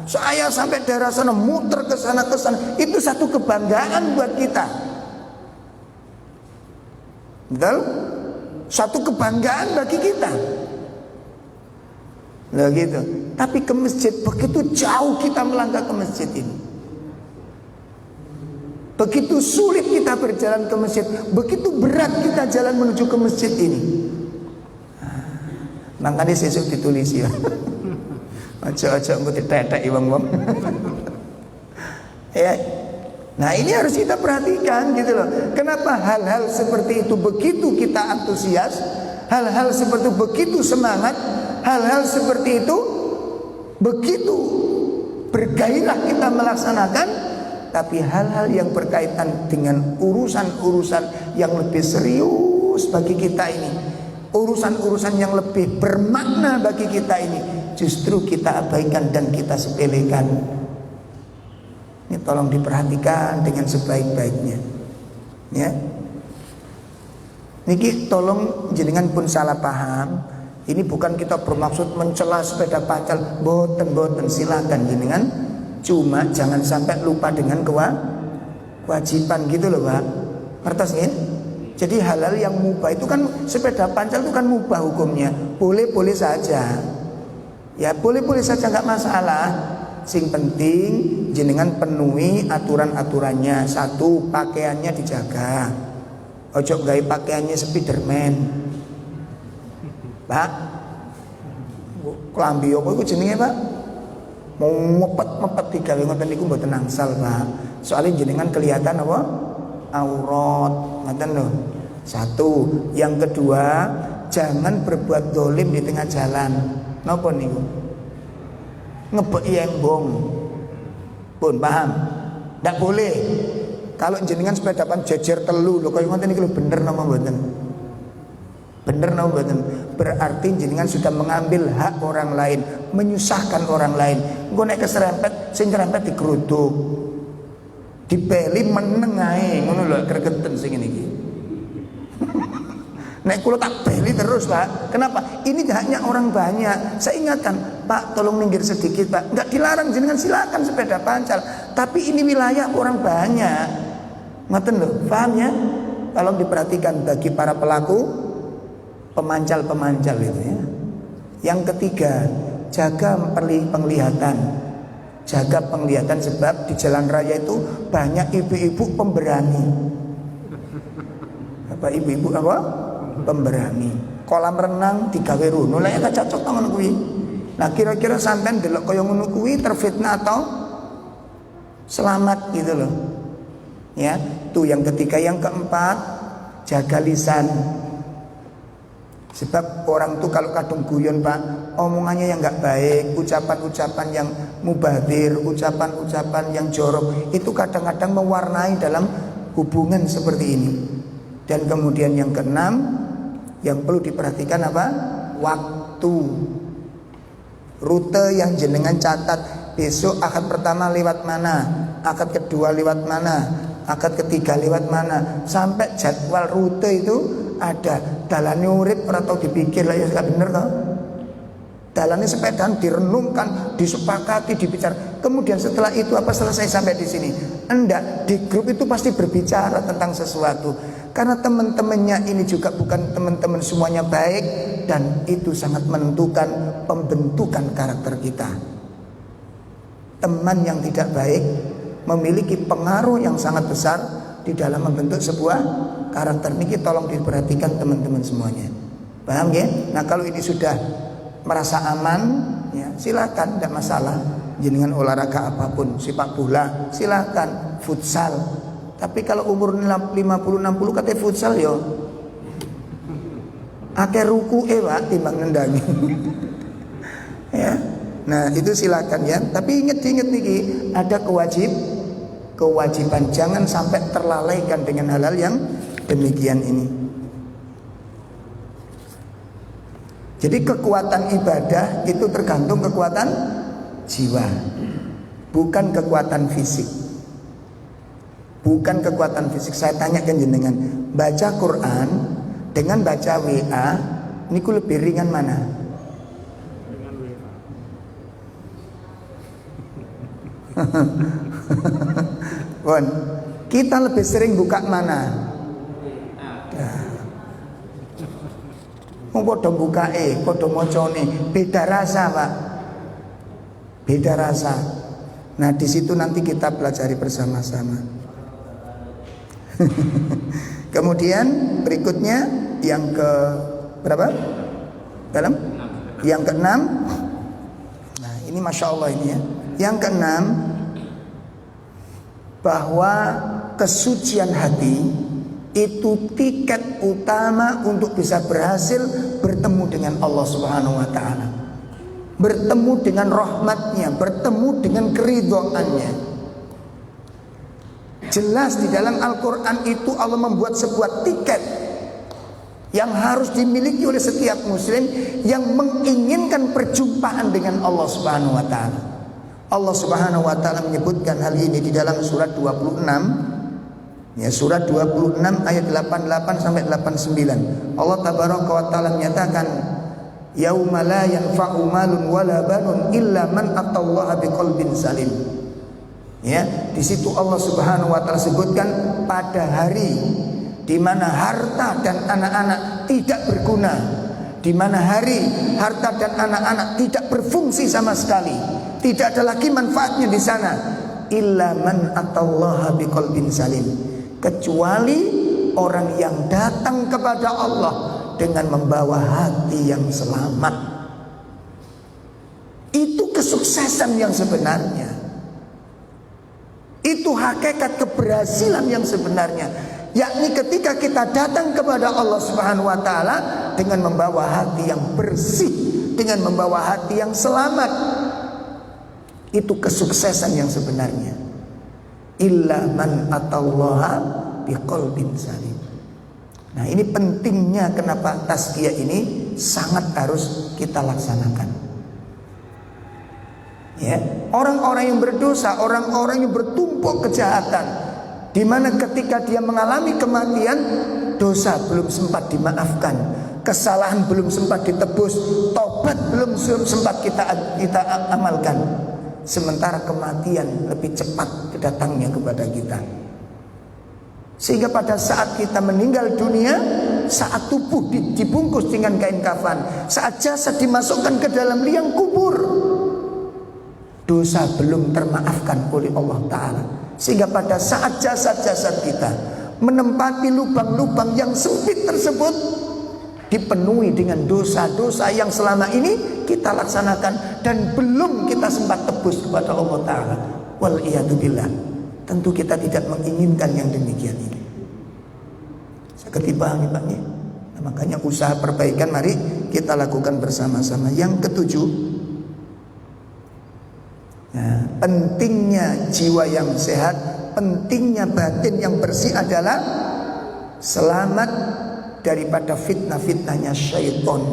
Saya sampai daerah sana muter ke sana. Itu satu kebanggaan buat kita. Betul? Satu kebanggaan bagi kita. Nah gitu. Tapi ke masjid, begitu jauh kita melangkah ke masjid ini, begitu sulit kita berjalan ke masjid, begitu berat kita jalan menuju ke masjid ini. Makanya sesuk ditulis ya. Aja-aja engko ditetek wong-wong. Ya. Nah, ini harus kita perhatikan gitu loh. Kenapa hal-hal seperti itu begitu kita antusias, hal-hal seperti itu begitu semangat, hal-hal seperti itu begitu bergairah kita melaksanakan, tapi hal-hal yang berkaitan dengan urusan-urusan yang lebih serius bagi kita ini, urusan-urusan yang lebih bermakna bagi kita ini, justru kita abaikan dan kita sepelekan. Ini tolong diperhatikan dengan sebaik-baiknya. Ya. Niki tolong jenengan pun salah paham. Ini bukan kita bermaksud mencela sepeda pancel, boten silakan jenengan. Cuma jangan sampai lupa dengan kewajiban gitu loh Pak. Ngertos ya? Jadi hal-hal yang mubah itu kan, sepeda pancel itu kan mubah hukumnya. Boleh-boleh saja. Ya boleh-boleh saja, nggak masalah. Sing penting jenengan penuhi aturan-aturannya. Satu, pakaiannya dijaga. Ojo gawe pakaiannya Spiderman. Pak, klambi apa iku jenenge Pak? Mau mepet-mepet digawe ngoten niku mboten angsal Pak. Soalnya jenengan kelihatan apa? Aurat, ngoten lho. Satu, yang kedua, jangan berbuat dolim di tengah jalan. Napa niku? Ngebeki embong. Pun paham? Ndak boleh. Kalau jenengan sepedapan jejer telu lho kaya ngoten niku lho, bener napa mboten? Bener napa mboten? Berarti jenengan sudah mengambil hak orang lain, menyusahkan orang lain. Engko nek keserempet, sing nyerempet digeruduk. Dipeli meneng ae, ngono lho, gregeten sing ngene iki. Nek kulo tak beli terus Pak. Kenapa? Ini hanya orang banyak. Saya ingatkan, Pak tolong minggir sedikit Pak. Enggak dilarang, jenengan silakan sepeda pancal. Tapi ini wilayah orang banyak. Ngoten lho, paham ya? Tolong diperhatikan bagi para pelaku pemancal-pemancal itu ya. Yang ketiga, jaga penglihatan. Jaga penglihatan sebab di jalan raya itu banyak ibu-ibu pemberani. Apa ibu-ibu apa? Pemberani. Kolam renang digawe rono lah ya cocok tangan kuwi. Nah kira-kira sampean delok kaya ngono kuwi terfitnah atau selamat gitu loh. Ya, itu yang ketiga. Yang keempat, jaga lisan. Sebab orang tuh kalau kadung guyon Pak, omongannya yang enggak baik, ucapan-ucapan yang mubazir, ucapan-ucapan yang jorok, itu kadang-kadang mewarnai dalam hubungan seperti ini. Dan kemudian yang keenam, yang perlu diperhatikan apa? Waktu. Rute yang jenengan catat, besok akad pertama lewat mana, akad kedua lewat mana, akad ketiga lewat mana, sampai jadwal rute itu ada. Dalane urip ora tau dipikir lah ya gak bener toh. Dalane sepedaan direnungkan, disepakati, dibicara. Kemudian setelah itu apa selesai sampai di sini? Enggak, di grup itu pasti berbicara tentang sesuatu. Karena teman-temannya ini juga bukan teman-teman semuanya baik, dan itu sangat menentukan pembentukan karakter kita. Teman yang tidak baik memiliki pengaruh yang sangat besar di dalam membentuk sebuah karakter. Niki tolong diperhatikan teman-teman semuanya. Paham ya? Nah kalau ini sudah merasa aman, ya silakan, tidak masalah. Jenengan olahraga apapun, sepak bola, silakan, futsal. Tapi kalau umur 50-60 katanya futsal yo akeh ruku Pak timbang nendangi. Ya. Nah, itu silakan ya. Tapi ingat niki, ada kewajiban, jangan sampai terlalaikan dengan hal-hal yang demikian ini. Jadi kekuatan ibadah itu tergantung kekuatan jiwa, bukan kekuatan fisik. Bukan kekuatan fisik. Saya tanyakan jenengan, baca Quran dengan baca WA, niku lebih ringan mana? Dengan WA. Bon, kita lebih sering buka mana? Podo bukae, podo mocone, beda rasa Pak, beda rasa. Nah di situ nanti kita pelajari bersama-sama. Kemudian berikutnya yang ke berapa? Dalam? Yang keenam. Nah ini masya Allah ini ya. Yang keenam, bahwa kesucian hati itu tiket utama untuk bisa berhasil bertemu dengan Allah Subhanahu wa ta'ala, bertemu dengan rahmatnya, bertemu dengan keridhoannya. Jelas di dalam Al-Quran itu Allah membuat sebuah tiket yang harus dimiliki oleh setiap muslim yang menginginkan perjumpaan dengan Allah Subhanahu wa ta'ala. Allah Subhanahu wa ta'ala menyebutkan hal ini di dalam surat 26. Ya, surat 26 ayat 88 sampai 89. Allah tabaraka wa taala menyatakan, yauma la yanfa'u malun wala banun illa man atallaha biqalbin salim. Ya, di situ Allah Subhanahu wa taala sebutkan pada hari di mana harta dan anak-anak tidak berguna, di mana hari harta dan anak-anak tidak berfungsi sama sekali, tidak ada lagi manfaatnya di sana. Illa man atallaha biqalbin salim, kecuali orang yang datang kepada Allah dengan membawa hati yang selamat. Itu kesuksesan yang sebenarnya. Itu hakikat keberhasilan yang sebenarnya, yakni ketika kita datang kepada Allah Subhanahu wa taala dengan membawa hati yang bersih, dengan membawa hati yang selamat. Itu kesuksesan yang sebenarnya. Illa man atallaha biqalbin salim. Nah, ini pentingnya kenapa tazkiyah ini sangat harus kita laksanakan. Ya, orang-orang yang berdosa, orang-orang yang bertumpuk kejahatan, di mana ketika dia mengalami kematian, dosa belum sempat dimaafkan, kesalahan belum sempat ditebus, tobat belum sempat kita amalkan, sementara kematian lebih cepat datangnya kepada kita. Sehingga pada saat kita meninggal dunia, saat tubuh dibungkus dengan kain kafan, saat jasad dimasukkan ke dalam liang kubur, dosa belum termaafkan oleh Allah Ta'ala. Sehingga pada saat jasad-jasad kita menempati lubang-lubang yang sempit tersebut, dipenuhi dengan dosa-dosa yang selama ini kita laksanakan dan belum kita sempat tebus kepada Allah Ta'ala. Wal'iyadzubillah. Tentu kita tidak menginginkan yang demikian ini. Saya dipahami Pak ya? Nah, makanya usaha perbaikan mari kita lakukan bersama-sama. Yang ketujuh, nah, pentingnya jiwa yang sehat, pentingnya batin yang bersih adalah selamat daripada fitnah-fitnahnya syaitan.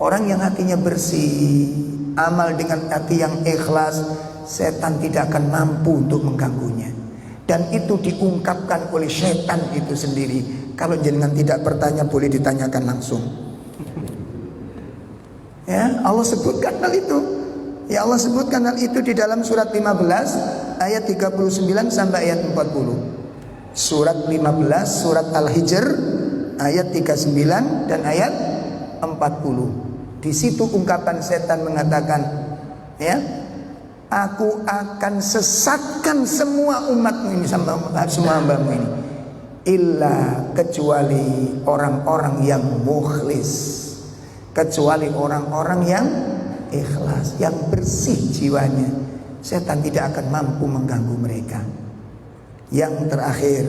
Orang yang hatinya bersih, amal dengan hati yang ikhlas, setan tidak akan mampu untuk mengganggunya. Dan itu diungkapkan oleh setan itu sendiri. Kalau jenengan tidak bertanya, boleh ditanyakan langsung. Ya, Allah sebutkan hal itu. Ya, Allah sebutkan hal itu di dalam surat 15 ayat 39 sampai ayat 40. Surat 15, surat Al-Hijr ayat 39 dan ayat 40. Di situ ungkapan setan mengatakan, ya, aku akan sesatkan semua umatmu ini, semua hambamu ini, illa kecuali orang-orang yang mukhlis, kecuali orang-orang yang ikhlas, yang bersih jiwanya. Setan tidak akan mampu mengganggu mereka. Yang terakhir,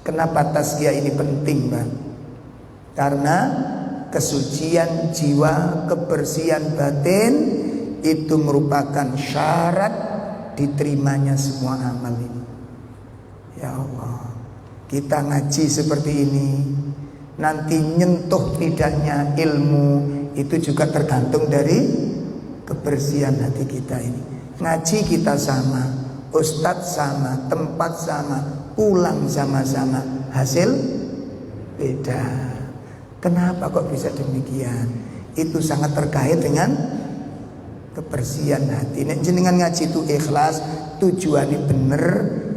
kenapa tazkiyah ini penting, Bang? Karena kesucian jiwa, kebersihan batin itu merupakan syarat diterimanya semua amal ini. Ya Allah, kita ngaji seperti ini, nanti nyentuh tidaknya ilmu itu juga tergantung dari kebersihan hati kita ini. Ngaji kita sama, ustadz sama, tempat sama, pulang sama-sama, hasil beda. Kenapa kok bisa demikian? Itu sangat terkait dengan kebersihan hati. Nek jenengan ngaji itu ikhlas, tujuannya bener,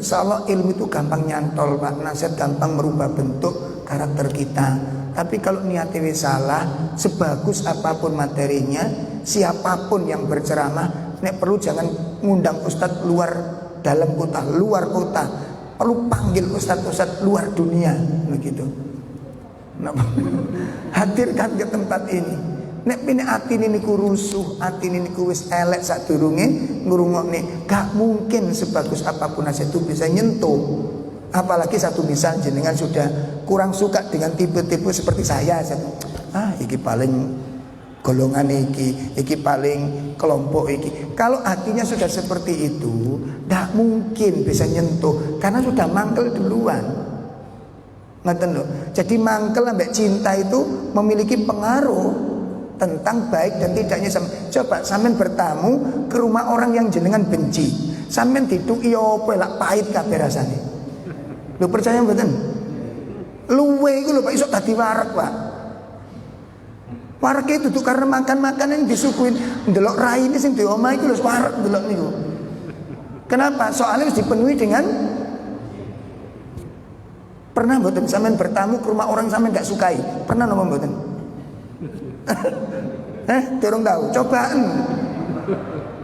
insyaallah ilmu itu gampang nyantol Pak. Nasihat gampang merubah bentuk karakter kita. Tapi kalau niatnya salah, sebagus apapun materinya, siapapun yang berceramah, nek perlu jangan ngundang ustadz luar dalam kota, luar kota, perlu panggil ustadz luar dunia, begitu. Hadirkan ke tempat ini. Nek pine atine niku rusuh, atine niku wis elek sadurunge ngrungokne, gak mungkin sebagus apapun nasihat itu bisa nyentuh. Apalagi satu misal jenengan sudah kurang suka dengan tipe-tipe seperti saya. Iki paling golongan iki paling kelompok iki. Kalau hatinya sudah seperti itu, gak mungkin bisa nyentuh karena sudah mangkel duluan. Ngaten lho. Jadi mangkel ambek cinta itu memiliki pengaruh tentang baik dan tidaknya. Coba sampean bertamu ke rumah orang yang jenengan benci, sampean dituki opo lak pahit kabeh rasane. Lho percaya mboten? Luwe iku lho Pak iso dadi warak, Pak. Warak itu tuh karena makan-makanan yang disuguhin, ndelok raine sing di omah iku lho warak ndelok niku. Kenapa? Soalnya harus dipenuhi dengan. Pernah mboten sampean bertamu ke rumah orang sampean gak sukai? Pernah napa mboten? Durung tahu. Cobaan.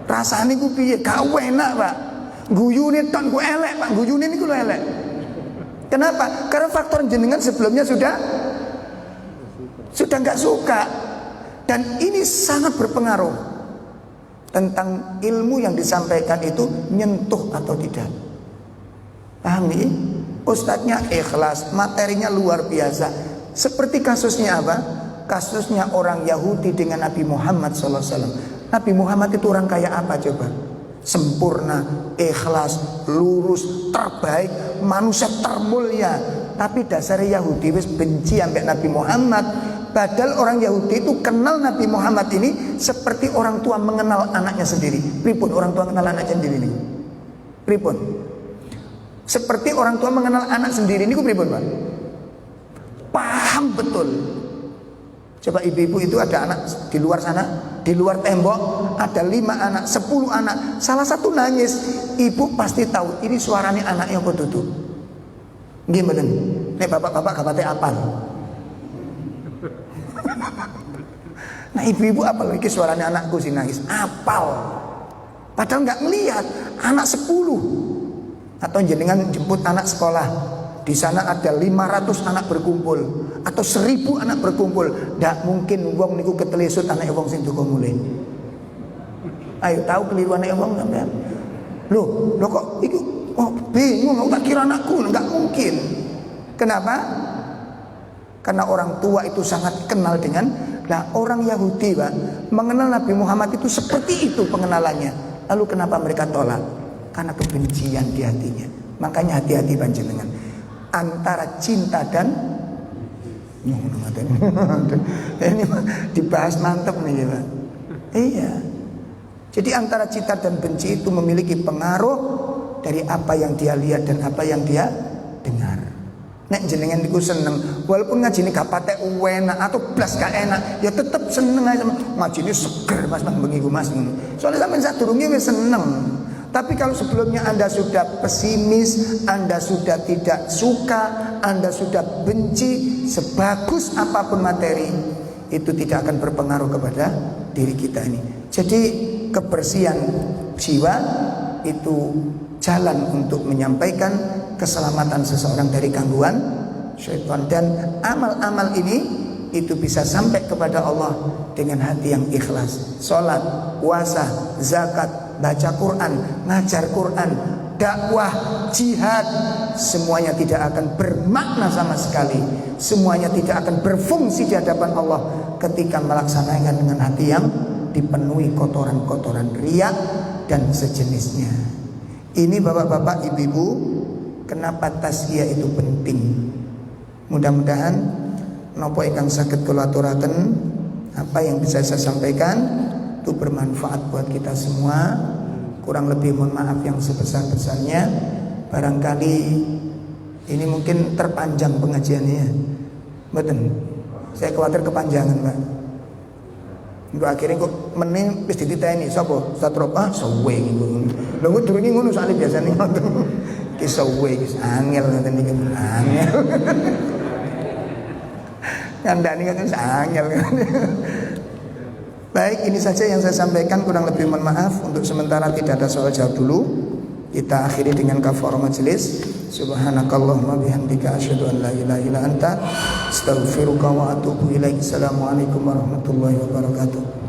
Rasane ku piye? Gak enak, Pak. Guyune tok ku elek, Pak. Guyune niku lho elek. Kenapa? Karena faktor jenengan sebelumnya sudah gak suka. Dan ini sangat berpengaruh tentang ilmu yang disampaikan itu nyentuh atau tidak. Paham nih? Ustadznya ikhlas, materinya luar biasa. Seperti kasusnya apa? Kasusnya orang Yahudi dengan Nabi Muhammad SAW. Nabi Muhammad itu orang kayak apa coba? Sempurna, ikhlas, lurus, terbaik, manusia termulia. Tapi dasarnya Yahudi wis benci ambek Nabi Muhammad. Padahal orang Yahudi itu kenal Nabi Muhammad ini seperti orang tua mengenal anaknya sendiri. Pripun orang tua mengenal anaknya sendiri ini? Pripun? Seperti orang tua mengenal anak sendiri. Ini pripun, Pak? Paham betul. Coba ibu-ibu itu ada anak di luar sana, di luar tembok ada 5 anak, 10 anak, salah satu nangis, ibu pasti tahu ini suaranya anaknya apa tutup. Gimana? Nek bapak-bapak kapate apal. Nah ibu-ibu apal iki suaranya anakku sih nangis, apal. Padahal nggak ngelihat anak 10. Atau jenengan jemput anak sekolah, di sana ada 500 anak berkumpul atau 1000 anak berkumpul, ndak mungkin wong niku ketelesut anak wong sing duka mulih. Ayo tahu keliru anak wong sampean. Loh kok iku bingung, tak kira anakku, nggak mungkin. Kenapa? Karena orang tua itu sangat kenal dengan orang Yahudi, Pak, mengenal Nabi Muhammad itu seperti itu pengenalannya. Lalu kenapa mereka tolak? Karena kebencian di hatinya. Makanya hati-hati panjenengan antara cinta dan ini dibahas mantap nih, Pak. Iya. Jadi antara cinta dan benci itu memiliki pengaruh dari apa yang dia lihat dan apa yang dia dengar. Nek jenengan niku seneng, walaupun ngajine gak patek enak atau blas gak enak, ya tetep seneng aja. Ngajine seger Mas bengi ku Mas. Soalnya sampean sadurunge wis seneng. Tapi kalau sebelumnya Anda sudah pesimis, Anda sudah tidak suka, Anda sudah benci, sebagus apapun materi, itu tidak akan berpengaruh kepada diri kita ini. Jadi kebersihan jiwa itu jalan untuk menyampaikan keselamatan seseorang dari gangguan syaitan. Dan amal-amal ini itu bisa sampai kepada Allah dengan hati yang ikhlas. Salat, puasa, zakat, baca Quran, ngajar Quran, dakwah, jihad, semuanya tidak akan bermakna sama sekali. Semuanya tidak akan berfungsi di hadapan Allah ketika melaksanakan dengan hati yang dipenuhi kotoran-kotoran riya dan sejenisnya. Ini bapak-bapak, ibu-ibu, kenapa tasfiyah itu penting. Mudah-mudahan napa ingkang saged kula aturaken, apa yang bisa saya sampaikan itu bermanfaat buat kita semua. Kurang lebih mohon maaf yang sebesar-besarnya. Barangkali ini mungkin terpanjang pengajiannya. Mboten. Saya khawatir kepanjangan, Pak. Engko akhirnya kok meneh wis dititeni sapa? Ustaz Rob suwe niku. Lha kok durunge ngono soalé biasane ngoten. Ki suwe wis angel ngoten iki angel. Ngandani kan wis angel. Baik, ini saja yang saya sampaikan, kurang lebih mohon maaf. Untuk sementara tidak ada soal jawab dulu. Kita akhiri dengan kafarah majelis. Subhanakallahumma bihamdika asyhadu an la ilaha illa anta astaghfiruka wa atubu ilaik. Assalamualaikum warahmatullahi wabarakatuh.